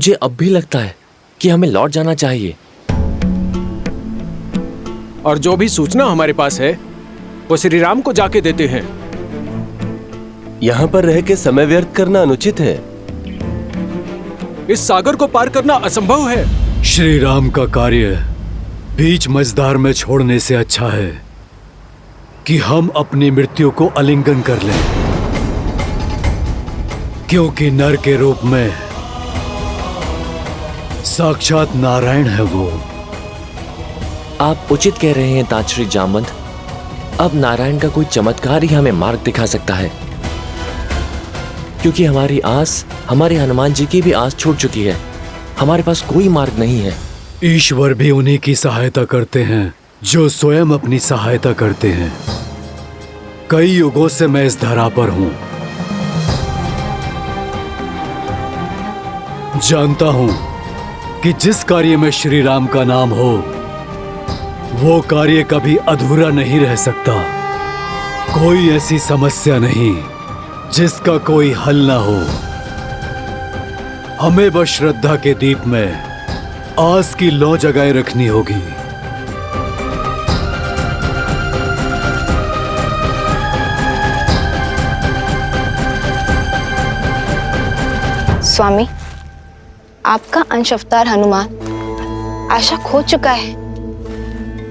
मुझे अब भी लगता है कि हमें लौट जाना चाहिए। और जो भी सूचना हमारे पास है वो श्री राम को जाके देते हैं। यहाँ पर रह के समय व्यर्थ करना अनुचित है। इस सागर को पार करना असंभव है। श्री राम का कार्य बीच मझधार में छोड़ने से अच्छा है कि हम अपनी मृत्यु को आलिंगन कर लें, क्योंकि नर के रूप में साक्षात नारायण है वो। आप उचित कह रहे हैं ताजश्री जामवंत। अब नारायण का कोई चमत्कार ही हमें मार्ग दिखा सकता है, क्योंकि हमारी आस, हमारे हनुमान जी की भी आस छूट चुकी है। हमारे पास कोई मार्ग नहीं है। ईश्वर भी उन्हीं की सहायता करते हैं जो स्वयं अपनी सहायता करते हैं। कई युगों से मैं इस धरा पर हूं, जानता हूं कि जिस कार्य में श्री राम का नाम हो वो कार्य कभी अधूरा नहीं रह सकता। कोई ऐसी समस्या नहीं जिसका कोई हल ना हो। हमें बस श्रद्धा के दीप में आस की लौ जगाए रखनी होगी। स्वामी, आपका अंश अवतार हनुमान आशा खो चुका है।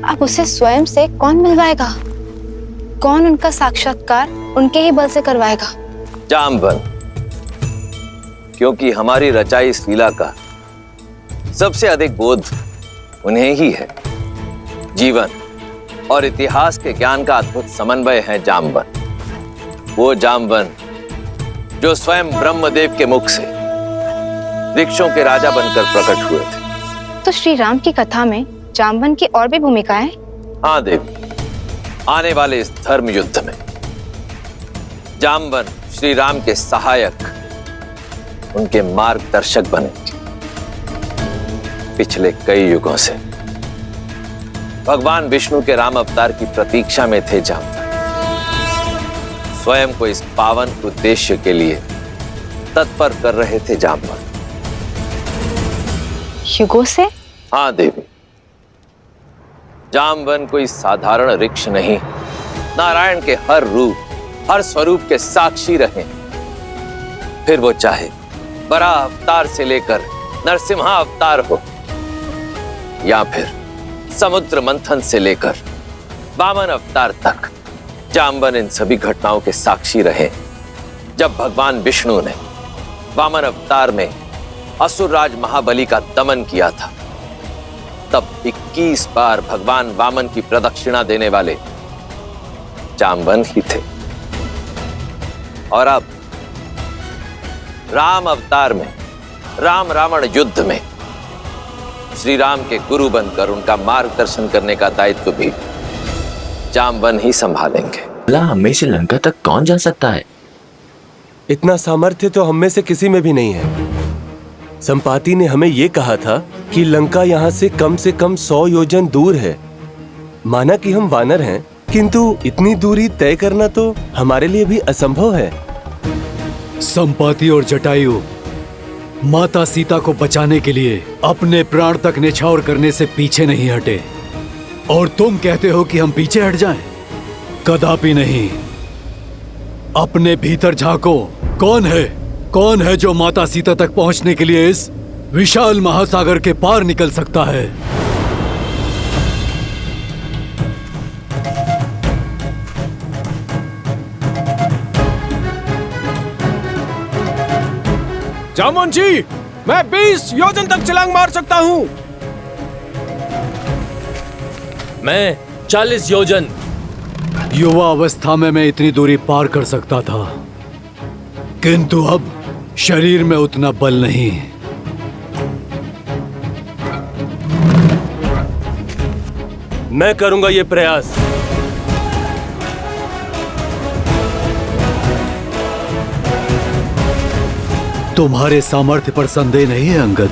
अब उसे स्वयं से कौन मिलवाएगा? कौन उनका साक्षात्कार उनके ही बल से करवाएगा? जामवंत, क्योंकि हमारी रचाई इस लीला का सबसे अधिक बोध उन्हें ही है। जीवन और इतिहास के ज्ञान का अद्भुत समन्वय है जामवंत। वो जामवंत जो स्वयं ब्रह्मदेव के मुख से वृक्षों के राजा बनकर प्रकट हुए थे। तो श्री राम की कथा में जामवंत की और भी भूमिकाएं? हाँ देवी, आने वाले इस धर्म युद्ध में जामवंत श्री राम के सहायक, उनके मार्गदर्शक बनेंगे। पिछले कई युगों से भगवान विष्णु के राम अवतार की प्रतीक्षा में थे जामवंत। स्वयं को इस पावन उद्देश्य के लिए तत्पर कर रहे थे जामवंत। युगों से? हाँ देवी, जामवंत कोई साधारण वृक्ष नहीं, नारायण के हर रूप, हर स्वरूप के साक्षी रहे। फिर वो चाहे बराह अवतार से लेकर नरसिम्हा अवतार हो, या फिर समुद्र मंथन से लेकर वामन अवतार तक, जामवंत इन सभी घटनाओं के साक्षी रहे। जब भगवान विष्णु ने वामन अवतार में असुरराज महाबली का दमन किया था, तब 21 बार भगवान वामन की प्रदक्षिणा देने वाले जामवंत ही थे। और अब राम अवतार में, राम रावण युद्ध में श्री राम के गुरु बनकर उनका मार्गदर्शन करने का दायित्व भी जामवंत ही संभालेंगे। भला हमें से लंका तक कौन जा सकता है? इतना सामर्थ्य तो हम में से किसी में भी नहीं है। संपाति ने हमें यह कहा था कि लंका यहाँ से कम 100 योजन दूर है। माना कि हम वानर हैं, किंतु इतनी दूरी तय करना तो हमारे लिए भी असंभव है। संपाति और जटायु माता सीता को बचाने के लिए अपने प्राण तक न्यौछावर करने से पीछे नहीं हटे, और तुम कहते हो कि हम पीछे हट जाएं? कदापि नहीं। अपने भीतर झांको। कौन है जो माता सीता तक पहुंचने के लिए इस विशाल महासागर के पार निकल सकता है? जामवंत जी, मैं 20 योजन तक छलांग मार सकता हूं। मैं 40 योजन। युवा अवस्था में मैं इतनी दूरी पार कर सकता था, किंतु अब शरीर में उतना बल नहीं। मैं करूंगा ये प्रयास। तुम्हारे सामर्थ्य पर संदेह नहीं है अंगद।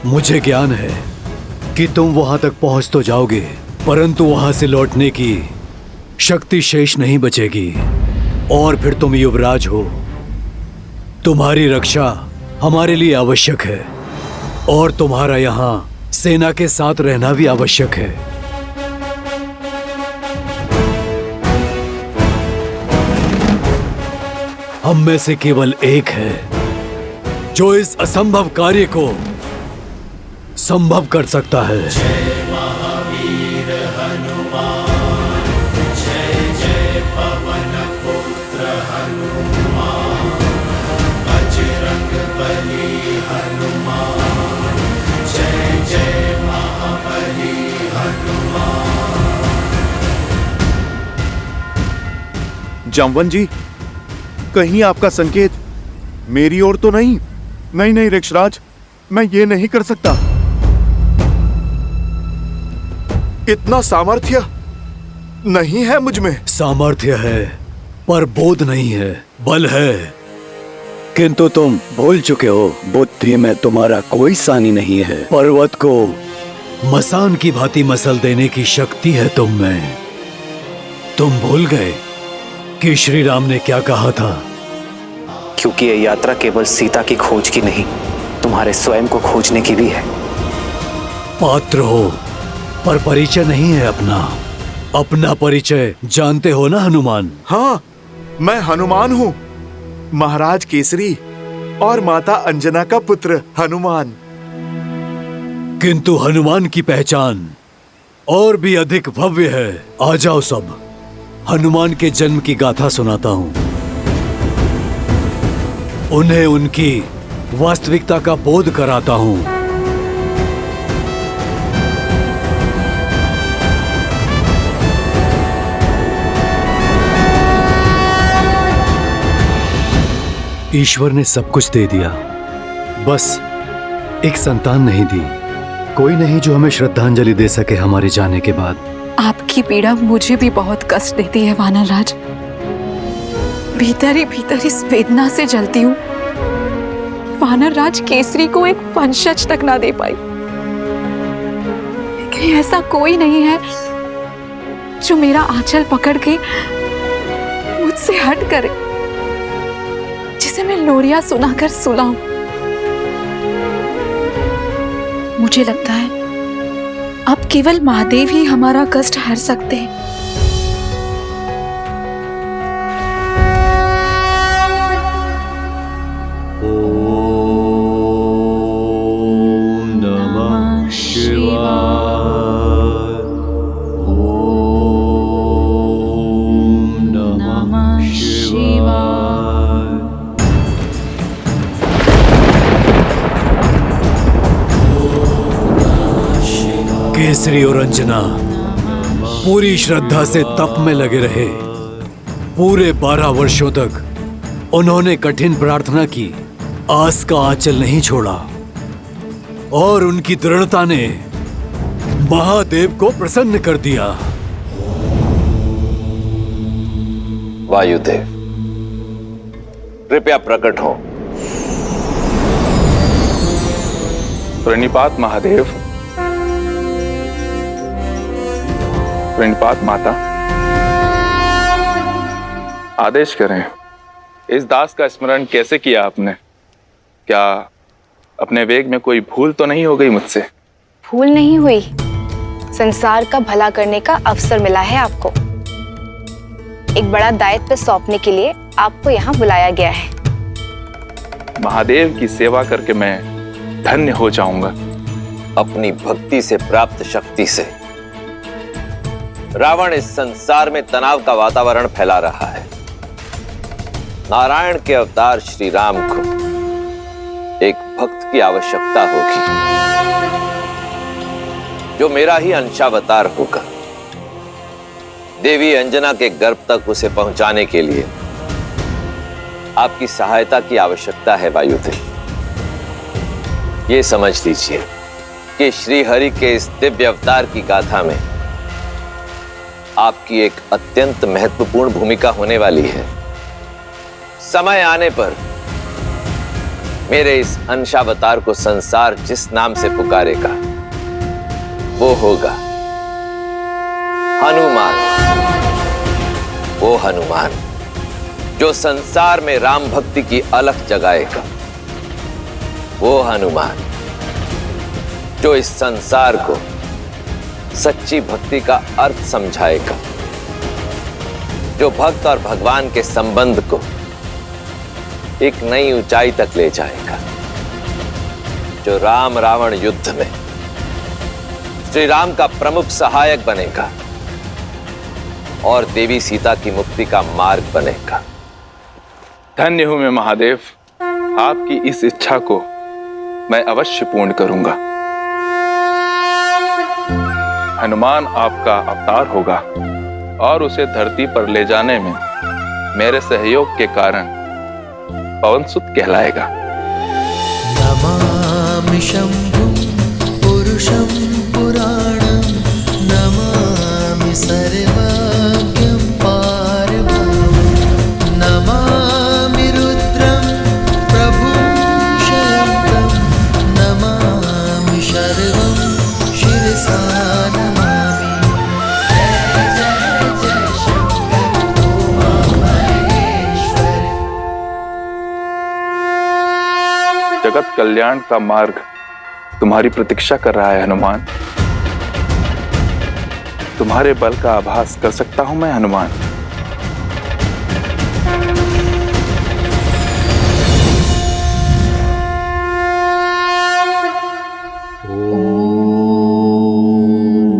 मुझे ज्ञान है कि तुम वहां तक पहुंच तो जाओगे, परंतु वहां से लौटने की शक्ति शेष नहीं बचेगी। और फिर तुम युवराज हो, तुम्हारी रक्षा हमारे लिए आवश्यक है और तुम्हारा यहाँ सेना के साथ रहना भी आवश्यक है। हम में से केवल एक है जो इस असंभव कार्य को संभव कर सकता है। जामवन जी, कहीं आपका संकेत मेरी ओर तो नहीं? नहीं ऋक्षराज, मैं ये नहीं कर सकता। इतना सामर्थ्य नहीं है मुझ में। सामर्थ्य है पर बोध नहीं है, बल है। किंतु तुम भूल चुके हो, बुद्धि में तुम्हारा कोई सानी नहीं है। पर्वत को मसान की भांति मसल देने की शक्ति है तुम में। तुम भूल गए कि श्री राम ने क्या कहा था? क्योंकि ये यात्रा केवल सीता की खोज की नहीं, तुम्हारे स्वयं को खोजने की भी है। पात्र हो पर परिचय नहीं है अपना। अपना परिचय जानते हो ना हनुमान? हाँ, मैं हनुमान हूँ, महाराज केसरी और माता अंजना का पुत्र हनुमान। किंतु हनुमान की पहचान और भी अधिक भव्य है। आ जाओ सब, हनुमान के जन्म की गाथा सुनाता हूं। उन्हें उनकी वास्तविकता का बोध कराता हूं। ईश्वर ने सब कुछ दे दिया, बस एक संतान नहीं दी। कोई नहीं जो हमें श्रद्धांजलि दे सके हमारे जाने के बाद। आपकी पीड़ा मुझे भी बहुत कष्ट देती है वानरराज। भीतर ही भीतर इस वेदना से जलती हूँ। वानरराज केसरी को एक वंशज तक ना दे पाई। लेकिन ऐसा कोई नहीं है जो मेरा आंचल पकड़ के मुझसे हट करे, जिसे मैं लोरियां सुनाकर सुलाऊं। मुझे लगता है अब केवल महादेव ही हमारा कष्ट हर सकते हैं। ओम नमः शिवाय। ओम नमः शिवाय। केसरी और अंजना पूरी श्रद्धा से तप में लगे रहे। पूरे 12 वर्षों तक उन्होंने कठिन प्रार्थना की, आस का आंचल नहीं छोड़ा और उनकी दृढ़ता ने महादेव को प्रसन्न कर दिया। वायुदेव, कृपया प्रकट हो। प्रणिपात महादेव, प्रणिपात माता। आदेश करें, इस दास का स्मरण कैसे किया आपने? क्या अपने वेग में कोई भूल तो नहीं हो गई मुझसे? भूल नहीं हुई, संसार का भला करने का अवसर मिला है आपको। एक बड़ा दायित्व सौंपने के लिए आपको यहाँ बुलाया गया है। महादेव की सेवा करके मैं धन्य हो जाऊंगा। अपनी भक्ति से प्राप्त शक्ति से रावण इस संसार में तनाव का वातावरण फैला रहा है। नारायण के अवतार श्री राम को एक भक्त की आवश्यकता होगी, जो मेरा ही अंशावतार होगा। देवी अंजना के गर्भ तक उसे पहुंचाने के लिए आपकी सहायता की आवश्यकता है वायुदेव। ये समझ लीजिए कि श्री हरि के इस दिव्य अवतार की गाथा में आपकी एक अत्यंत महत्वपूर्ण भूमिका होने वाली है। समय आने पर मेरे इस अंशावतार को संसार जिस नाम से पुकारेगा वो होगा हनुमान। वो हनुमान जो संसार में राम भक्ति की अलख जगाएगा। वो हनुमान जो इस संसार को सच्ची भक्ति का अर्थ समझाएगा, जो भक्त और भगवान के संबंध को एक नई ऊंचाई तक ले जाएगा, जो राम रावण युद्ध में श्री राम का प्रमुख सहायक बनेगा और देवी सीता की मुक्ति का मार्ग बनेगा। धन्य हूं मैं महादेव, आपकी इस इच्छा को मैं अवश्य पूर्ण करूंगा। हनुमान आपका अवतार होगा और उसे धरती पर ले जाने में मेरे सहयोग के कारण पवनसुत कहलाएगा। नमामि शंभुं पुरुषं पुराणं, नमामि सर्वज्ञं पारब्रह्मं, नमामि रुद्रं प्रभुं शयन्तं, नमामि शर्वं शिरसा नमामि। जय जय जय शंकर उमा महेश्वर। जगत कल्याण का मार्ग तुम्हारी प्रतीक्षा कर रहा है हनुमान। तुम्हारे बल का आभास कर सकता हूं मैं हनुमान।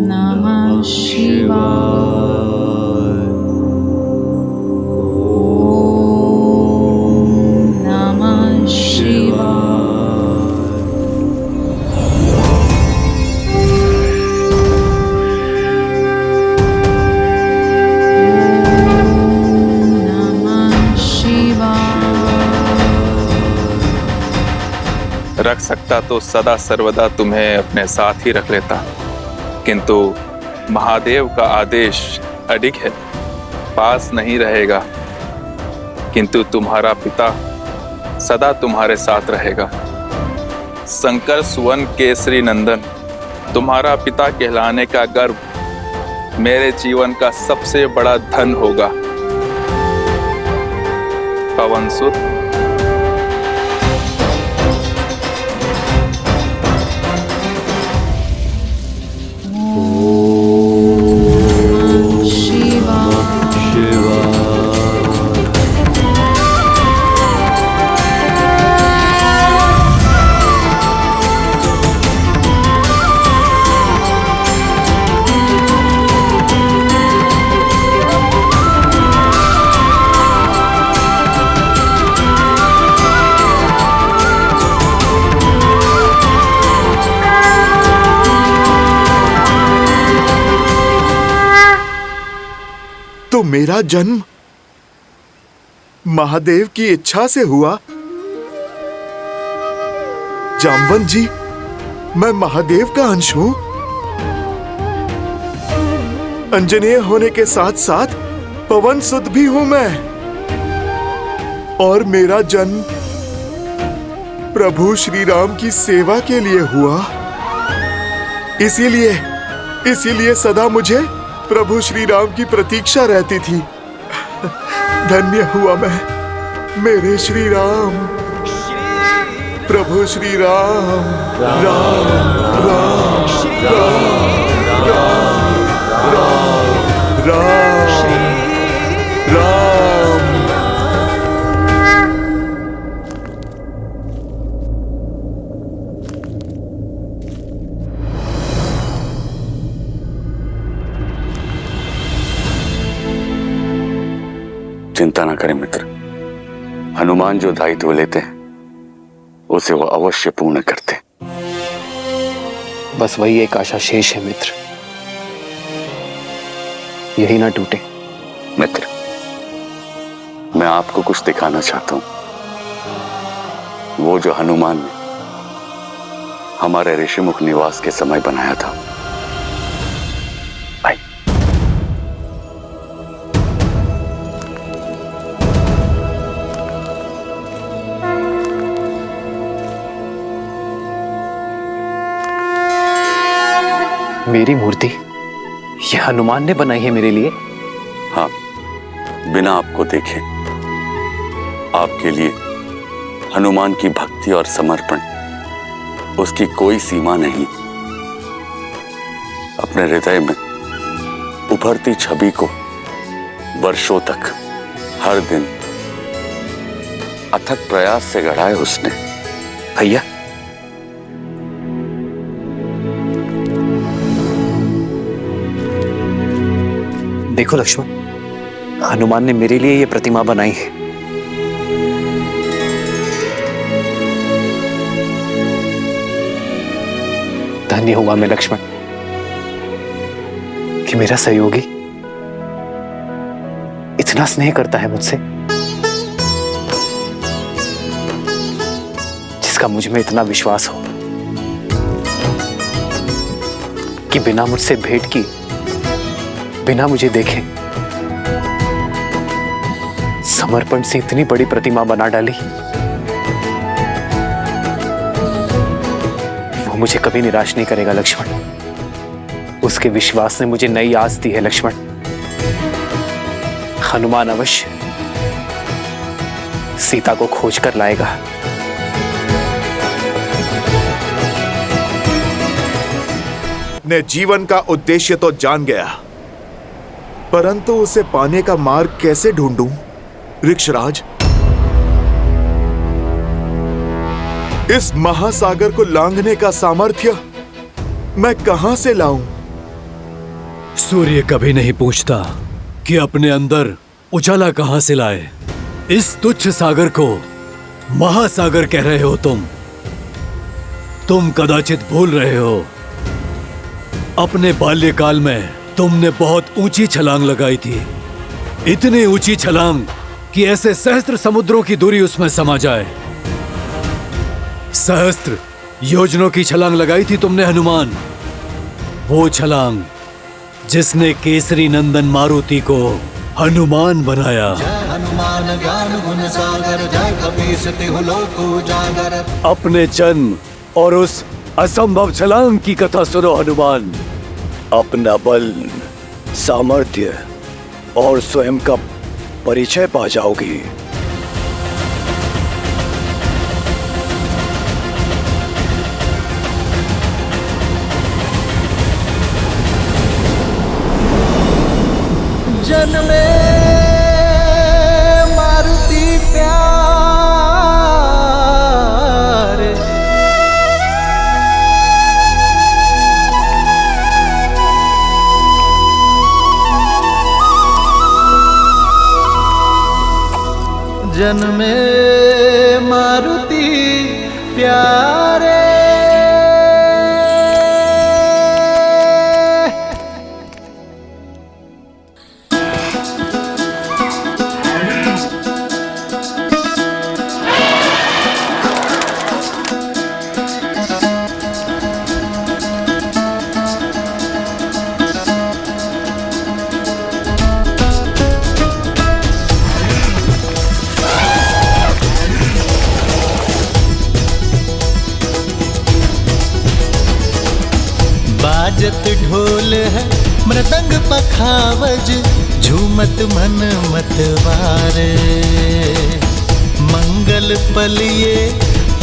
नमः शिवाय। नमः शिवाय। रख सकता तो सदा सर्वदा तुम्हें अपने साथ ही रख लेता, किंतु महादेव का आदेश अडिग है, पास नहीं रहेगा, किंतु तुम्हारा पिता सदा तुम्हारे साथ रहेगा। शंकर सुवन केसरी नंदन, तुम्हारा पिता कहलाने का गर्व मेरे जीवन का सबसे बड़ा धन होगा। पवनसुत, तो मेरा जन्म महादेव की इच्छा से हुआ। जामवंत जी, मैं महादेव का अंश हूं। अंजनेय होने के साथ साथ पवनसुत भी हूं मैं, और मेरा जन्म प्रभु श्री राम की सेवा के लिए हुआ। इसीलिए सदा मुझे प्रभु श्री राम की प्रतीक्षा रहती थी। धन्य हुआ मैं, मेरे श्री राम, प्रभु श्री राम। राम राम राम राम राम राम राम। चिंता ना करें मित्र, हनुमान जो दायित्व लेते हैं उसे वो अवश्य पूर्ण करते। बस वही एक आशा शेष है मित्र, यही ना टूटे। मित्र, मैं आपको कुछ दिखाना चाहता हूं। वो जो हनुमान ने हमारे ऋषिमुख निवास के समय बनाया था। मेरी मूर्ति यह हनुमान ने बनाई है मेरे लिए? हाँ, बिना आपको देखे आपके लिए हनुमान की भक्ति और समर्पण उसकी कोई सीमा नहीं। अपने हृदय में उभरती छवि को वर्षों तक हर दिन अथक प्रयास से गढ़ा है उसने। भैया, देखो लक्ष्मण, हनुमान ने मेरे लिए ये प्रतिमा बनाई है। धन्य हुआ मैं लक्ष्मण कि मेरा सहयोगी इतना स्नेह करता है मुझसे, जिसका मुझ में इतना विश्वास हो कि बिना मुझसे भेंट की, बिना मुझे देखे समर्पण से इतनी बड़ी प्रतिमा बना डाली। वो मुझे कभी निराश नहीं करेगा लक्ष्मण। उसके विश्वास ने मुझे नई आस दी है लक्ष्मण। हनुमान अवश्य सीता को खोज कर लाएगा। ने जीवन का उद्देश्य तो जान गया, परंतु उसे पाने का मार्ग कैसे ढूंढूं? ऋक्षराज, इस महासागर को लांघने का सामर्थ्य मैं कहां से लाऊं? सूर्य कभी नहीं पूछता कि अपने अंदर उजाला कहां से लाए। इस तुच्छ सागर को महासागर कह रहे हो तुम कदाचित भूल रहे हो, अपने बाल्यकाल में तुमने बहुत ऊंची छलांग लगाई थी। इतनी ऊंची छलांग कि ऐसे सहस्त्र समुद्रों की दूरी उसमें समा जाए। सहस्त्र योजनों की छलांग लगाई थी तुमने हनुमान। वो छलांग जिसने केसरी नंदन मारुति को हनुमान बनाया। हनुमान ज्ञान गुण सागर, जय कपीस तिहु लोक उजागर। अपने जन्म और उस असंभव छलांग की कथा सुनो हनुमान। अपना बल, सामर्थ्य और स्वयं का परिचय पा जाओगी। जन्मे मारुति प्यार, जन्मे मारुति प्यारे। बाजत ढोल है मृदंग पखावज, झूमत मन मतवारे। मंगल पलिए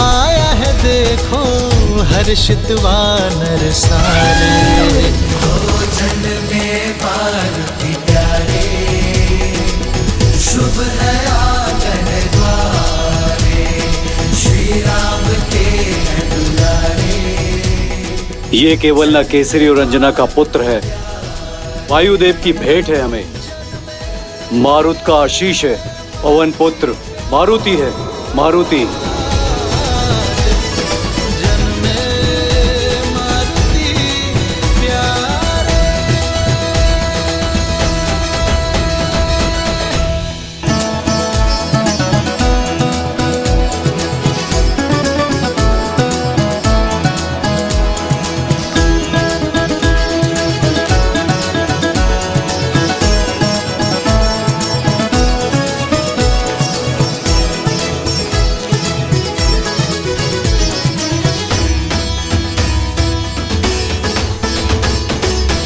आया है देखो, हर्षित वानर सारे। भोजन में मारुति प्यारे, शुभ है आंगन द्वारे। श्री राम के दुलारे। ये केवल न केसरी और अंजना का पुत्र है, वायुदेव की भेंट है हमें। मारुत का आशीष है, पवन पुत्र मारुति है, मारुति।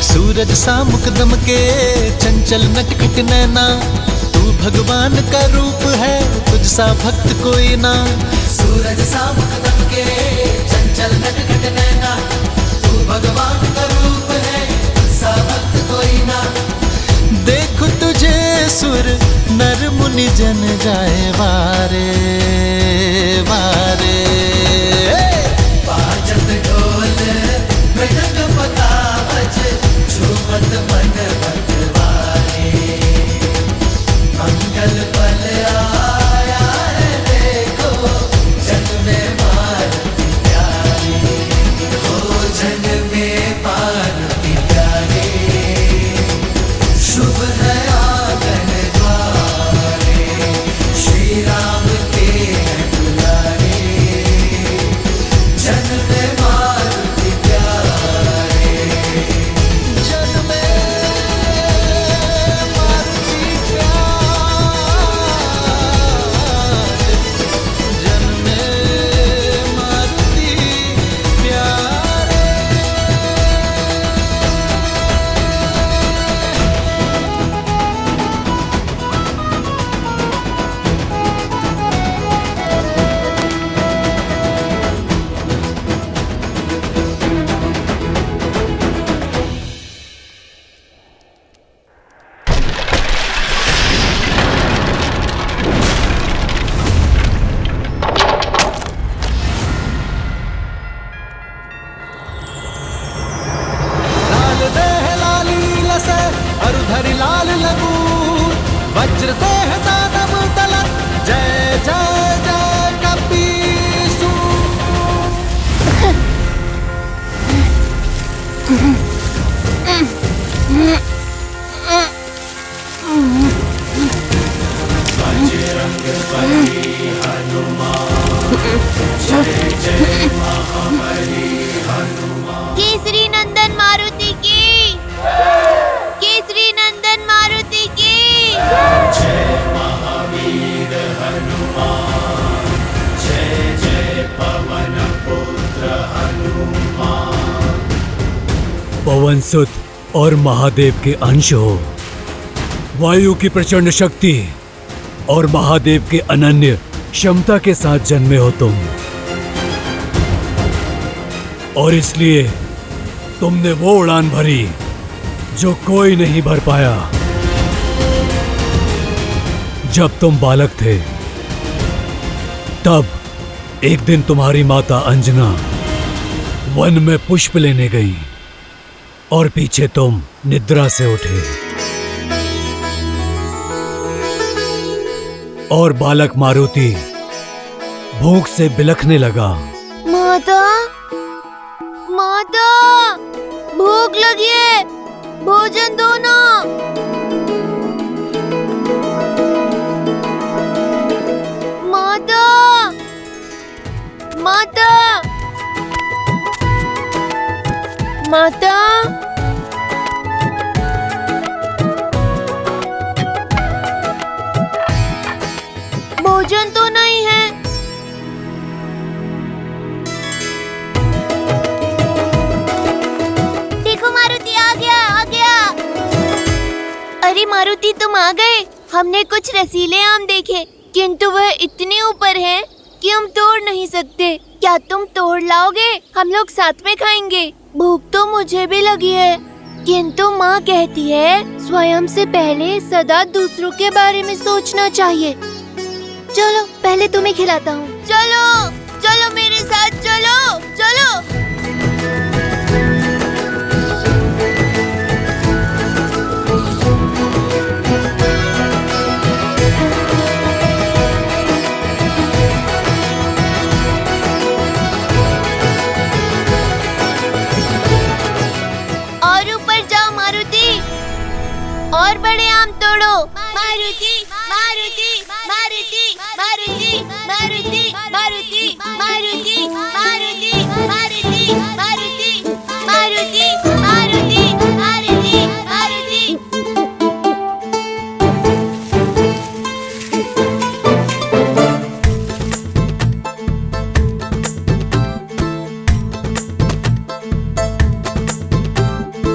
सूरज सा मुकदम के चंचल नटखट नैना, तू भगवान का रूप है, तुझ सा भक्त कोई ना। सूरज सा मुकदम के चंचल चंचल नटखट नैना, तू भगवान का रूप है, सा भक्त कोई ना। देखो तुझे सुर नर मुनि जन जाए वारे वारे। बाजत ढोल मृदंग पतावज, झूमत मन भगवारे। मंगल पल आया है देखो, जन में मारुति प्यारे, हो जन में मारुति प्यारे। शुभ है आंगन द्वारे, श्री राम के हैं दुलारे, जन में मारुति प्यारे, जन में मारुति प्यारे, जन में मारुति प्यारे। लाल देह लाली लसे अरुधरि लाल लगू, वज्र देह दानव दलन, जय जय जय कपीसु। बजरंग बली हनुमान, जय जय महाबली हनुमान। केसरी नंदन मारुति की, केसरी नंदन मारुति की। जय महावीर हनुमान, जय जय पवन पुत्र हनुमान। पवन सुत और महादेव के अंश हो, वायु की प्रचंड शक्ति और महादेव के अनन्य क्षमता के साथ जन्मे हो तुम, और इसलिए तुमने वो उड़ान भरी जो कोई नहीं भर पाया। जब तुम बालक थे तब एक दिन तुम्हारी माता अंजना वन में पुष्प लेने गई और पीछे तुम निद्रा से उठे, और बालक मारुति भूख से बिलखने लगा। माता, माता, भूख लगी है, भोजन दो ना। माता, माता, माता। भोजन तो नहीं है। देखो मारुति आ गया, आ गया। अरे मारुति तुम आ गए। हमने कुछ रसीले आम देखे, किंतु वह इतने ऊपर हैं कि हम तोड़ नहीं सकते। क्या तुम तोड़ लाओगे? हम लोग साथ में खाएंगे। भूख तो मुझे भी लगी है, किंतु माँ कहती है स्वयं से पहले सदा दूसरों के बारे में सोचना चाहिए। चलो पहले तुम्हें खिलाता हूँ। चलो चलो मेरे साथ, चलो चलो। और ऊपर जाओ मारुति, और बड़े आम तोड़ो। मारुति मारुति मारुति मारुति मारुति मारुति मारुति मारुति मारुति मारुति मारुति मारुति मारुति मारुति।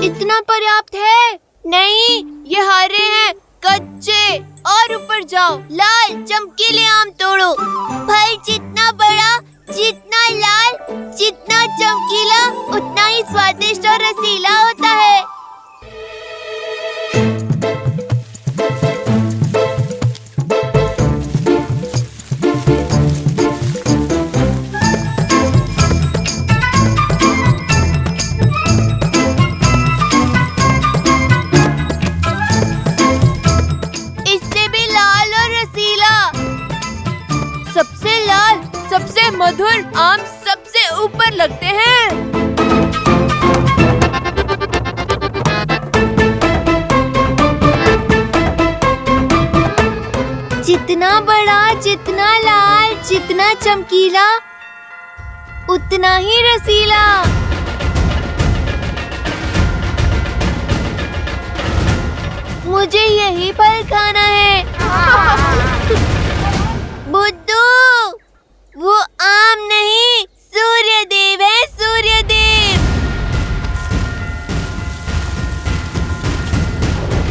इतना पर्याप्त है? नहीं, ये हरे हैं, कच्चे। और ऊपर जाओ, लाल चमकीले आम तोड़ो। फल जितना बड़ा, जितना लाल, जितना मधुर आम सबसे ऊपर लगते हैं। जितना बड़ा, जितना लाल, जितना चमकीला, उतना ही रसीला। मुझे यही फल खाना है। बुद्धू, वो आम नहीं, सूर्यदेव है, सूर्यदेव।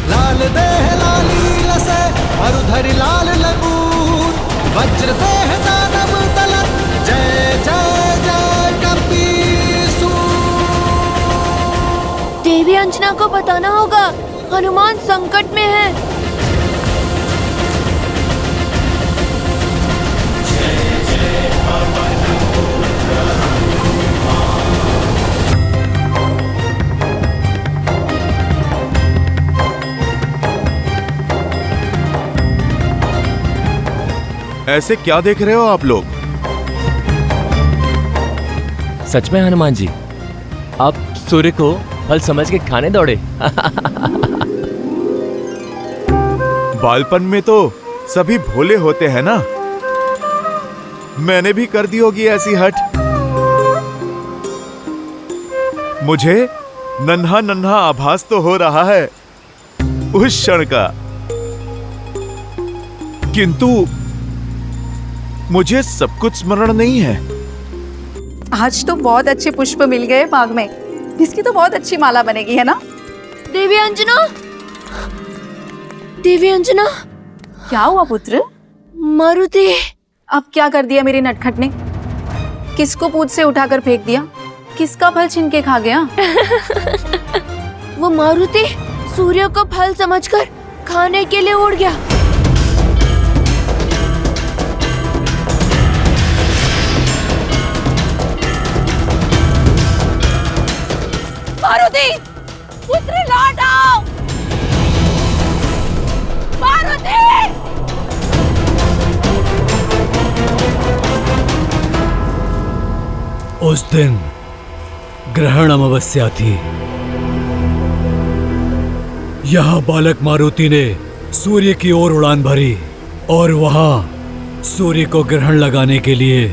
लाल देह लाली लसे मरुधरि लाल लगून, वज्र देह दानव तलन, जय जय जय कपीसूर। देवी अंजना को बताना होगा, हनुमान संकट में है। ऐसे क्या देख रहे हो आप लोग? सच में हनुमान जी, आप सूर्य को फल समझ के खाने दौड़े। बालपन में तो सभी भोले होते हैं ना, मैंने भी कर दी होगी ऐसी हट। मुझे नन्हा नन्हा आभास तो हो रहा है उस क्षण का, किंतु मुझे सब कुछ स्मरण नहीं है। आज तो बहुत अच्छे पुष्प मिल गए बाग में, इसकी तो बहुत अच्छी माला बनेगी, है ना? देवी अंजना, देवी अंजना। क्या हुआ पुत्र? मारुति। अब क्या कर दिया मेरे नटखट ने? किसको पूछ से उठाकर फेंक दिया? किसका फल छीन के खा गया? वो मारुति सूर्य को फल समझकर खाने के लिए उड़ गया। मारुति, पुत्र लौट आओ। मारुति! उस दिन ग्रहण अमावस्या थी। यह बालक मारुति ने सूर्य की ओर उड़ान भरी और वहां सूर्य को ग्रहण लगाने के लिए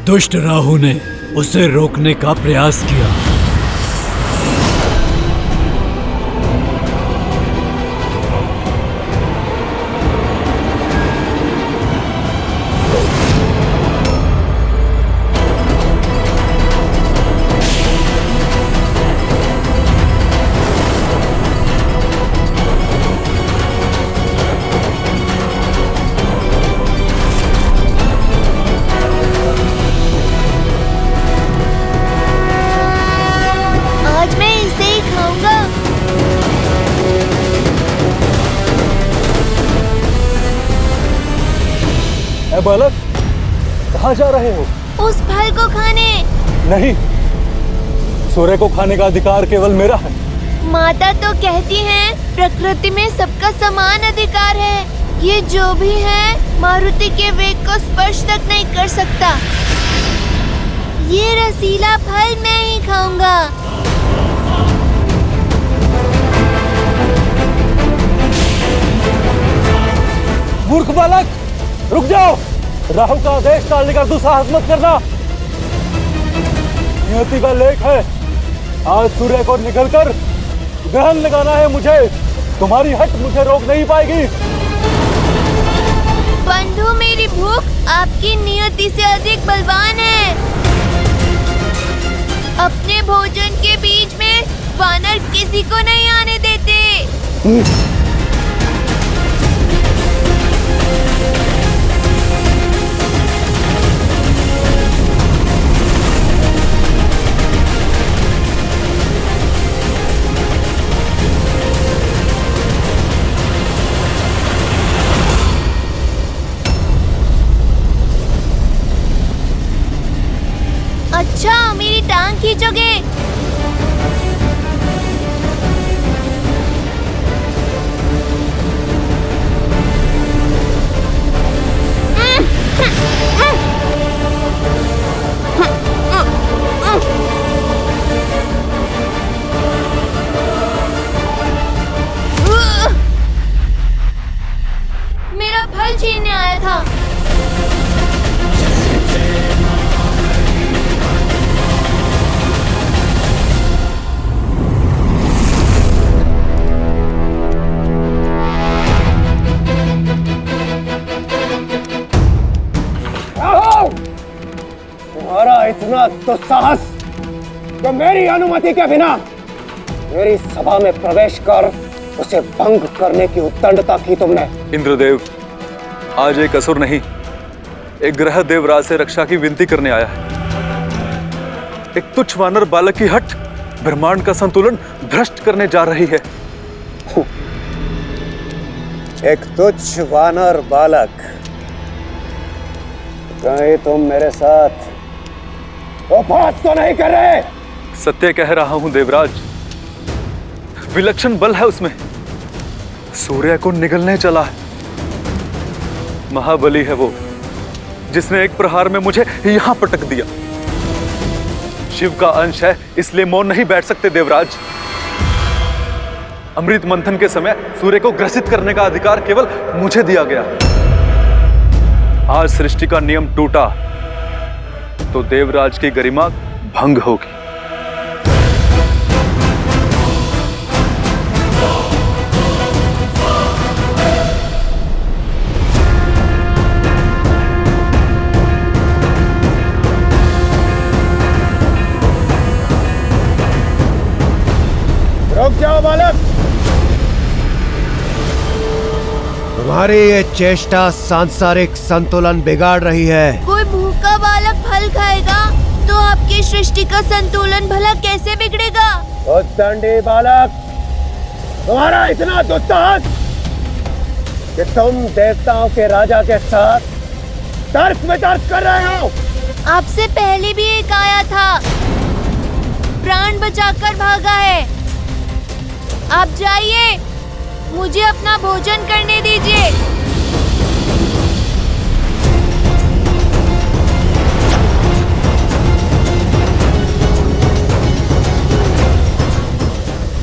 दुष्ट राहु ने उसे रोकने का प्रयास किया। बालक, कहाँ जा रहे हो? उस फल को खाने। नहीं, सूर्य को खाने का अधिकार केवल मेरा है। माता तो कहती हैं, प्रकृति में सबका समान अधिकार है। ये जो भी है, मारुति के वेग को स्पर्श तक नहीं कर सकता। ये रसीला फल मैं ही खाऊंगा। मूर्ख बालक, रुक जाओ। राहु का आदेश टालने का दुस्साहस मत करना। नियति का लेख है, आज सूर्य को निकलकर ग्रहण लगाना है मुझे। तुम्हारी हट मुझे रोक नहीं पाएगी। बंधु, मेरी भूख आपकी नियति से अधिक बलवान है। अपने भोजन के बीच में वानर किसी को नहीं आने देते। अच्छा, मेरी टांग खींचोगे? इतना दुस्साहस तो मेरी अनुमति के बिना मेरी सभा में प्रवेश कर उसे भंग करने की उद्दंडता की तुमने। इंद्रदेव, आज एक असुर नहीं, एक ग्रह देवराज से रक्षा की विनती करने आया है। एक तुच्छ वानर बालक की हट ब्रह्मांड का संतुलन भ्रष्ट करने जा रही है। एक तुच्छ वानर बालक, कहीं तुम मेरे साथ उपहास तो नहीं कर रहे? सत्य कह रहा हूं देवराज, विलक्षण बल है उसमें, सूर्य को निगलने चला है। महाबली है वो, जिसने एक प्रहार में मुझे यहां पटक दिया। शिव का अंश है, इसलिए मौन नहीं बैठ सकते देवराज। अमृत मंथन के समय सूर्य को ग्रसित करने का अधिकार केवल मुझे दिया गया। आज सृष्टि का नियम टूटा तो देवराज की गरिमा भंग होगी। रुक जाओ बालक, तुम्हारी ये चेष्टा सांसारिक संतुलन बिगाड़ रही है। कोई भूखा बालक फल खाएगा तो आपकी सृष्टि का संतुलन भला कैसे बिगड़ेगा? उद्दंडी बालक, तुम्हारा इतना दुस्साहस कि तुम देवताओं के राजा के साथ तर्क वितर्क कर रहे हो। आपसे पहले भी एक आया था, प्राण बचाकर भागा है। आप जाइए, मुझे अपना भोजन करने दीजिए।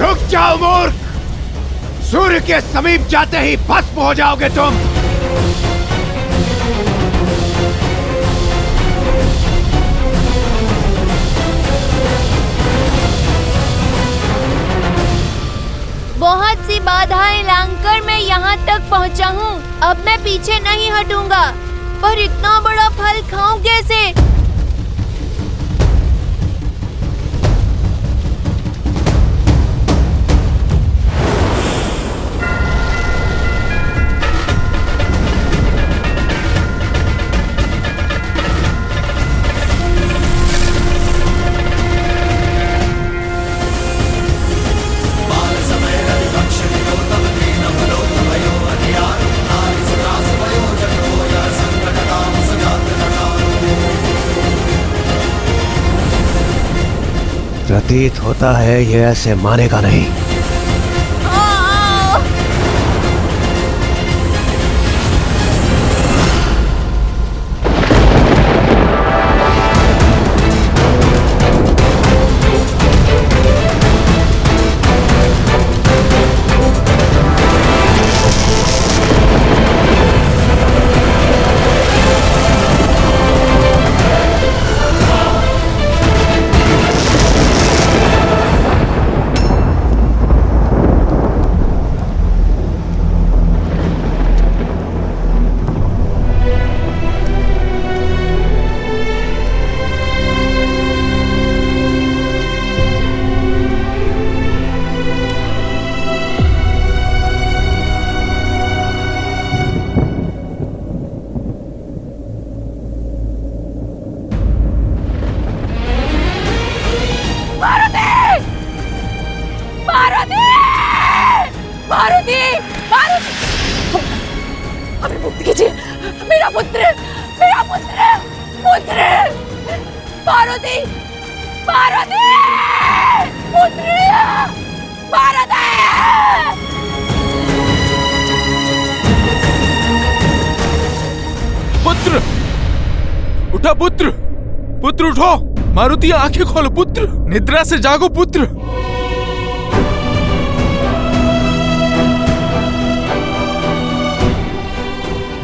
रुक जाओ मूर्ख, सूर्य के समीप जाते ही भस्म हो जाओगे तुम। बहुत सी बाधाएं लांघकर मैं यहाँ तक पहुँचा हूँ। अब मैं पीछे नहीं हटूंगा, पर इतना बड़ा फल खाऊं कैसे? प्रतीत होता है ये ऐसे मानेगा नहीं। हमें मुक्त कीजिए, मेरा पुत्र, मेरा पुत्र, पुत्र, पार्वती, पार्वती, पुत्र, पार्वती। पुत्र, उठा पुत्र, पुत्र उठो, मारुति आंखें खोलो पुत्र, निद्रा से जागो पुत्र।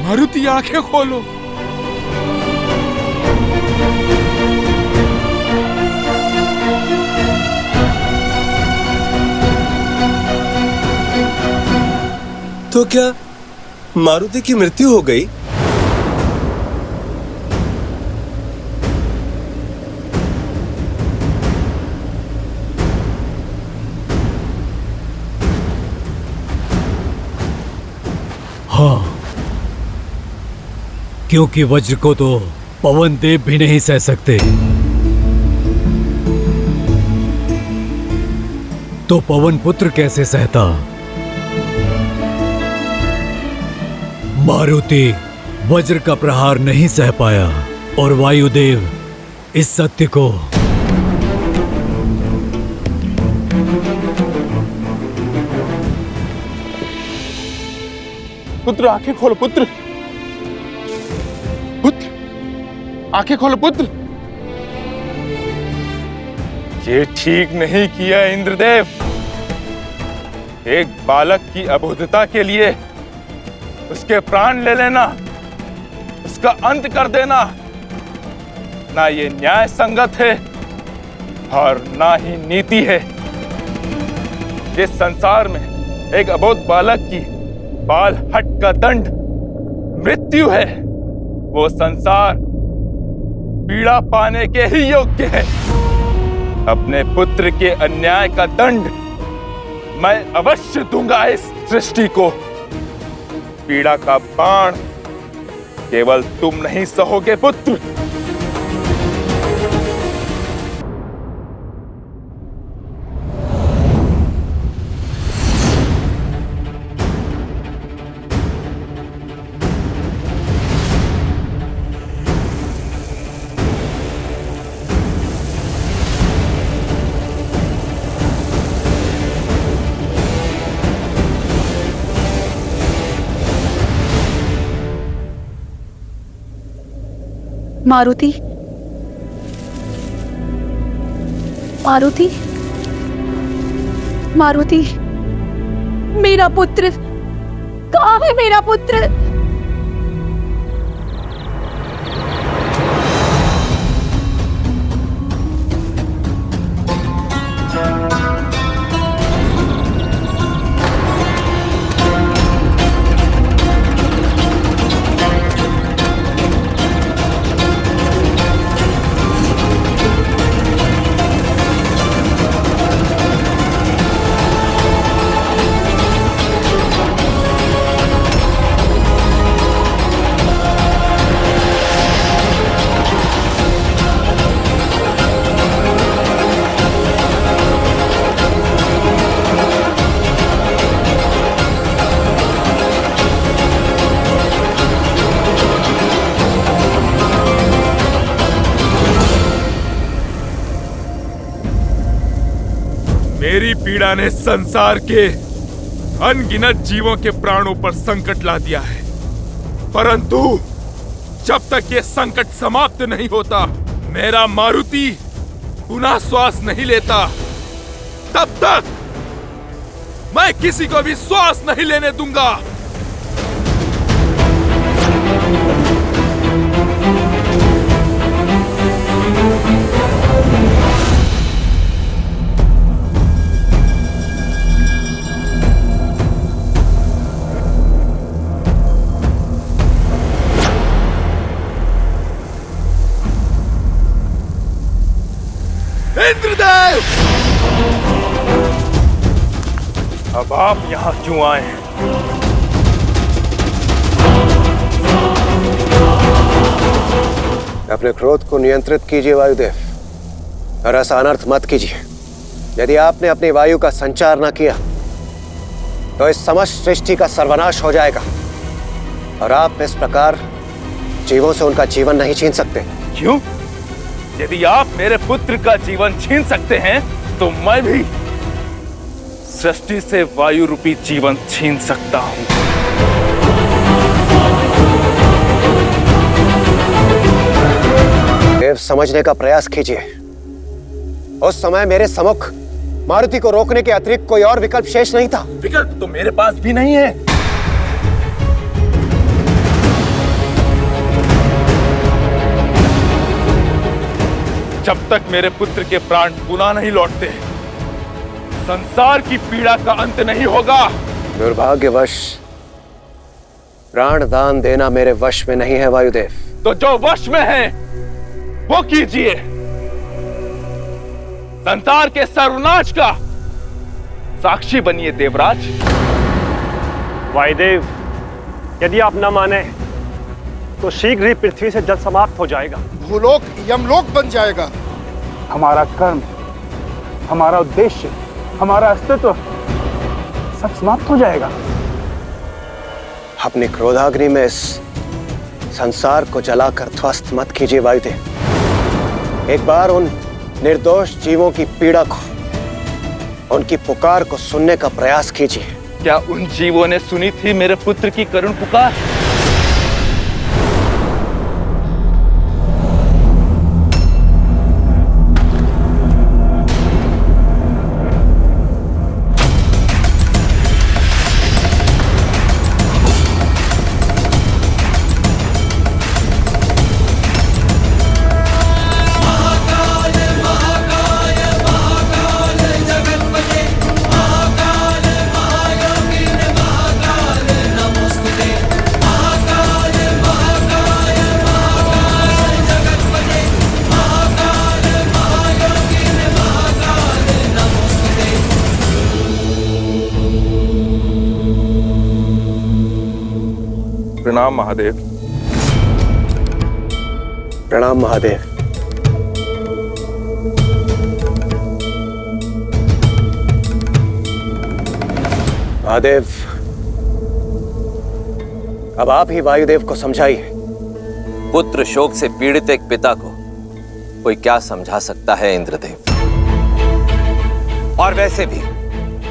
मारुति आंखें खोलो। तो क्या मारुति की मृत्यु हो गई? क्योंकि वज्र को तो पवन देव भी नहीं सह सकते, तो पवन पुत्र कैसे सहता? मारुति वज्र का प्रहार नहीं सह पाया और वायुदेव इस सत्य को पुत्र आंखें खोलो पुत्र, पुत्र आंखें खोलो पुत्र। ये ठीक नहीं किया इंद्रदेव। एक बालक की अबोधता के लिए उसके प्राण ले लेना, उसका अंत कर देना, ना ये न्याय संगत है और ना ही नीति है। जिस संसार में एक अबोध बालक की बाल हट का दंड मृत्यु है, वो संसार पीड़ा पाने के ही योग्य है। अपने पुत्र के अन्याय का दंड मैं अवश्य दूंगा इस सृष्टि को। पीड़ा का बाण केवल तुम नहीं सहोगे पुत्र। मारुति, मारुति, मारुति, मेरा पुत्र कहाँ है? मेरा पुत्र मेरी पीड़ा ने संसार के अनगिनत जीवों के प्राणों पर संकट ला दिया है, परंतु जब तक ये संकट समाप्त नहीं होता, मेरा मारुति पुनः श्वास नहीं लेता, तब तक मैं किसी को भी श्वास नहीं लेने दूंगा। इंद्रदेव, अब आप यहां क्यों आए हैं? अपने क्रोध को नियंत्रित कीजिए वायुदेव, और ऐसा अनर्थ मत कीजिए। यदि आपने अपनी वायु का संचार न किया तो इस समस्त सृष्टि का सर्वनाश हो जाएगा, और आप इस प्रकार जीवों से उनका जीवन नहीं छीन सकते। क्यों? यदि आप मेरे पुत्र का जीवन छीन सकते हैं, तो मैं भी सृष्टि से वायु रूपी जीवन छीन सकता हूं। देव, समझने का प्रयास कीजिए। उस समय मेरे सम्मुख मारुति को रोकने के अतिरिक्त कोई और विकल्प शेष नहीं था। विकल्प तो मेरे पास भी नहीं है। जब तक मेरे पुत्र के प्राण पुनः नहीं लौटते, संसार की पीड़ा का अंत नहीं होगा। दुर्भाग्यवश प्राण दान देना मेरे वश में नहीं है वायुदेव। तो जो वश में है वो कीजिए। संसार के सर्वनाश का साक्षी बनिए देवराज। वायुदेव, यदि आप न माने तो शीघ्र ही पृथ्वी से जल समाप्त हो जाएगा। भूलोक यमलोक बन जाएगा। हमारा कर्म, हमारा उद्देश्य, हमारा अस्तित्व सब समाप्त हो जाएगा। अपनी क्रोधाग्नि में इस संसार को जलाकर ध्वस्त मत कीजिए वायुदेव। एक बार उन निर्दोष जीवों की पीड़ा को, उनकी पुकार को सुनने का प्रयास कीजिए। क्या उन जीवों ने सुनी थी मेरे पुत्र की करुण पुकार? प्रणाम महादेव। प्रणाम महादेव। महादेव, अब आप ही वायुदेव को समझाइए। पुत्र शोक से पीड़ित एक पिता को कोई क्या समझा सकता है इंद्रदेव? और वैसे भी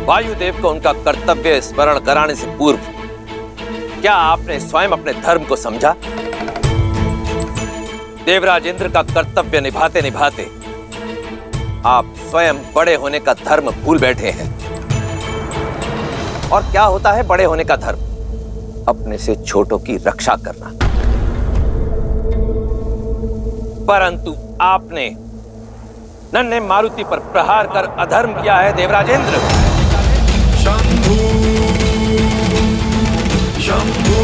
वायुदेव को उनका कर्तव्य स्मरण कराने से पूर्व क्या आपने स्वयं अपने धर्म को समझा? देवराज इंद्र का कर्तव्य निभाते निभाते आप स्वयं बड़े होने का धर्म भूल बैठे हैं। और क्या होता है बड़े होने का धर्म? अपने से छोटों की रक्षा करना। परंतु आपने नन्हे मारुति पर प्रहार कर अधर्म किया है देवराज इंद्र। शंभू शंभू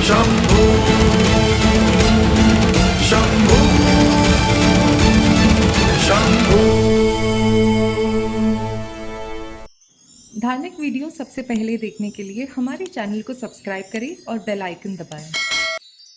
शंभू शंभू शंभू। धार्मिक वीडियो सबसे पहले देखने के लिए हमारे चैनल को सब्सक्राइब करें और बेल आइकन दबाएं।